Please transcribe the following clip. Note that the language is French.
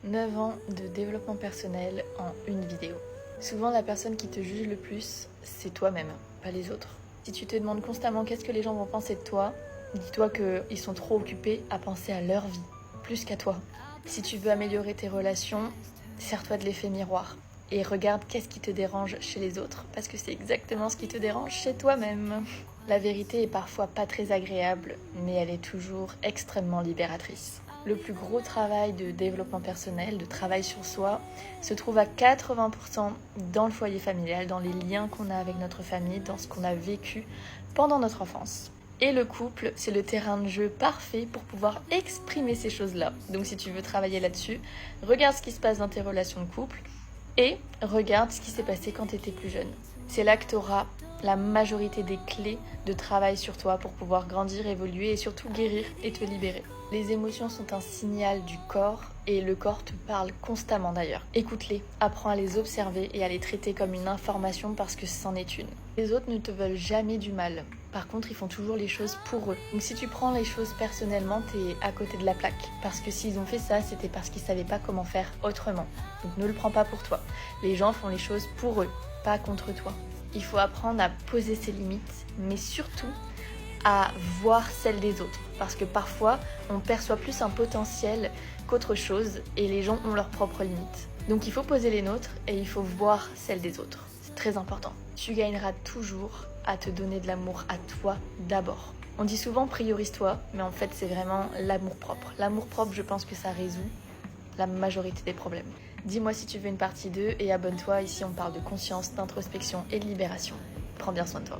9 ans de développement personnel en une vidéo. Souvent, la personne qui te juge le plus, c'est toi-même, pas les autres. Si tu te demandes constamment qu'est-ce que les gens vont penser de toi, dis-toi qu'ils sont trop occupés à penser à leur vie, plus qu'à toi. Si tu veux améliorer tes relations, sers-toi de l'effet miroir et regarde qu'est-ce qui te dérange chez les autres, parce que c'est exactement ce qui te dérange chez toi-même. La vérité est parfois pas très agréable, mais elle est toujours extrêmement libératrice. Le plus gros travail de développement personnel, de travail sur soi, se trouve à 80% dans le foyer familial, dans les liens qu'on a avec notre famille, dans ce qu'on a vécu pendant notre enfance. Et le couple, c'est le terrain de jeu parfait pour pouvoir exprimer ces choses-là. Donc si tu veux travailler là-dessus, regarde ce qui se passe dans tes relations de couple et regarde ce qui s'est passé quand tu étais plus jeune. C'est là que tu auras la majorité des clés de travail sur toi pour pouvoir grandir, évoluer et surtout guérir et te libérer. Les émotions sont un signal du corps et le corps te parle constamment d'ailleurs. Écoute-les, apprends à les observer et à les traiter comme une information parce que c'en est une. Les autres ne te veulent jamais du mal. Par contre, ils font toujours les choses pour eux. Donc si tu prends les choses personnellement, t'es à côté de la plaque. Parce que s'ils ont fait ça, c'était parce qu'ils savaient pas comment faire autrement. Donc ne le prends pas pour toi. Les gens font les choses pour eux, pas contre toi. Il faut apprendre à poser ses limites, mais surtout à voir celles des autres. Parce que parfois, on perçoit plus un potentiel qu'autre chose et les gens ont leurs propres limites. Donc il faut poser les nôtres et il faut voir celles des autres. C'est très important. Tu gagneras toujours à te donner de l'amour à toi d'abord. On dit souvent priorise-toi, mais en fait c'est vraiment l'amour-propre. L'amour-propre, je pense que ça résout la majorité des problèmes. Dis-moi si tu veux une partie 2 et abonne-toi, ici on parle de conscience, d'introspection et de libération. Prends bien soin de toi.